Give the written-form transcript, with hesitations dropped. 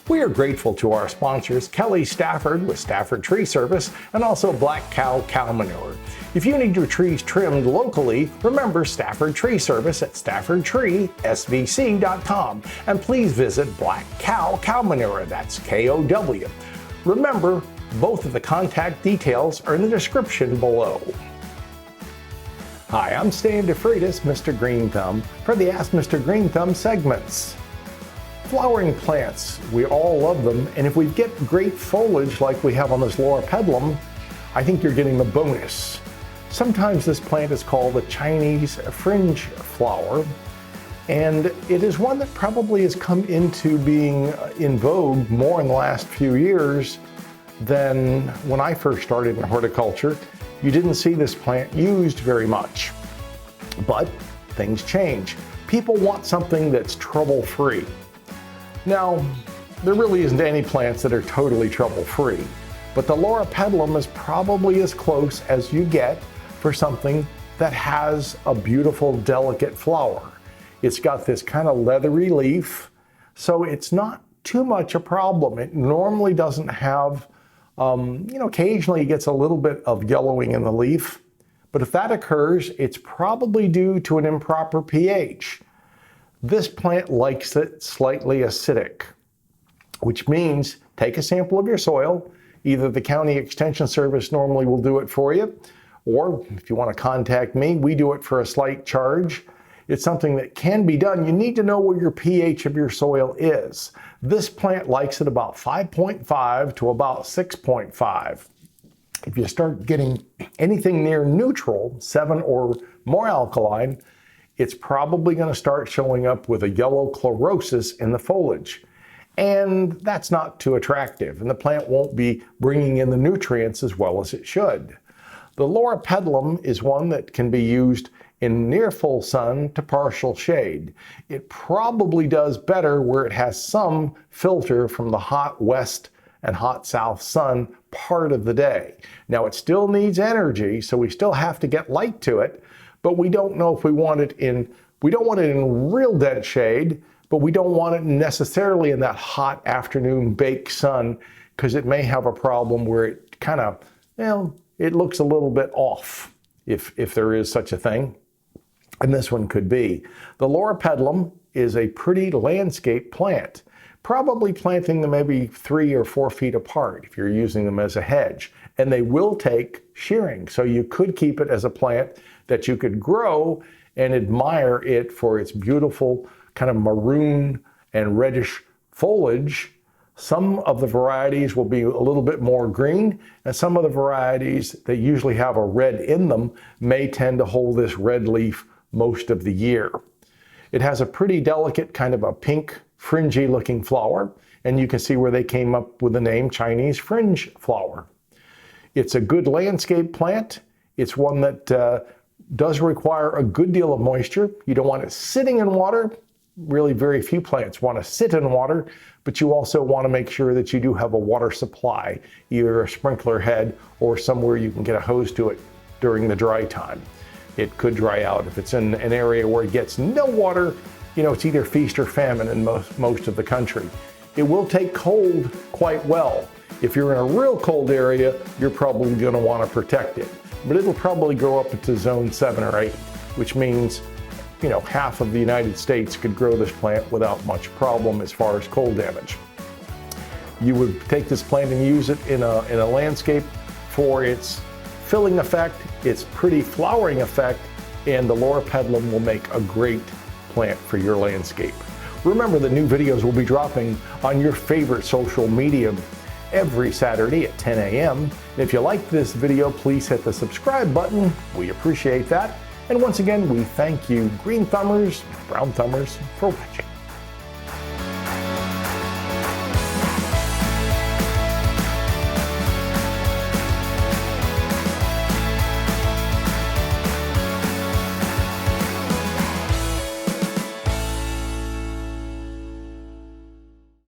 We are grateful to our sponsors, Kelly Stafford with Stafford Tree Service, and also Black Cow Cow Manure. If you need your trees trimmed locally, remember Stafford Tree Service at staffordtreesvc.com. And please visit Black Cow Cow Manure, that's K-O-W. Remember, both of the contact details are in the description below. Hi, I'm Stan DeFreitas Mr. Greenthumb for the Ask Mr. Greenthumb segments. Flowering plants, we all love them, and if we get great foliage like we have on this Loropetalum, I think you're getting the bonus. Sometimes this plant is called the Chinese fringe flower, and it is one that probably has come into being in vogue more in the last few years than when I first started in horticulture. You didn't see this plant used very much, but things change. People want something that's trouble-free. Now, there really isn't any plants that are totally trouble-free, but the Loropetalum is probably as close as you get for something that has a beautiful, delicate flower. It's got this kind of leathery leaf, so it's not too much a problem. It normally doesn't have, occasionally it gets a little bit of yellowing in the leaf, but if that occurs, it's probably due to an improper pH. This plant likes it slightly acidic, which means take a sample of your soil. Either the county extension service normally will do it for you, or if you want to contact me, we do it for a slight charge. It's something that can be done. You need to know where your pH of your soil is. This plant likes it about 5.5 to about 6.5. If you start getting anything near neutral, 7 or more alkaline, it's probably going to start showing up with a yellow chlorosis in the foliage. And that's not too attractive, and the plant won't be bringing in the nutrients as well as it should. The Loropetalum is one that can be used in near full sun to partial shade. It probably does better where it has some filter from the hot west and hot south sun part of the day. Now, it still needs energy, so we still have to get light to it, but we don't know if we want it in real dense shade, but we don't want it necessarily in that hot afternoon baked sun, because it may have a problem where it kind of, it looks a little bit off, if there is such a thing. And this one could be. The Loropetalum is a pretty landscape plant, probably planting them maybe 3 or 4 feet apart if you're using them as a hedge. And they will take shearing, so you could keep it as a plant that you could grow and admire it for its beautiful kind of maroon and reddish foliage. Some of the varieties will be a little bit more green, and some of the varieties that usually have a red in them may tend to hold this red leaf most of the year. It has a pretty delicate kind of a pink, fringy looking flower, and you can see where they came up with the name Chinese fringe flower. It's a good landscape plant. It's one that does require a good deal of moisture. You don't want it sitting in water. Really, very few plants want to sit in water, but you also want to make sure that you do have a water supply, either a sprinkler head or somewhere you can get a hose to it during the dry time. It could dry out. If it's in an area where it gets no water, it's either feast or famine in most of the country. It will take cold quite well. If you're in a real cold area, you're probably going to want to protect it. But it'll probably go up into zone 7 or 8, which means, half of the United States could grow this plant without much problem as far as cold damage. You would take this plant and use it in a landscape for its filling effect, its pretty flowering effect, and the Loropetalum will make a great plant for your landscape. Remember, the new videos will be dropping on your favorite social media every Saturday at 10 a.m. And if you like this video, please hit the subscribe button. We appreciate that. And once again, we thank you, green thumbers, brown thumbers, for watching.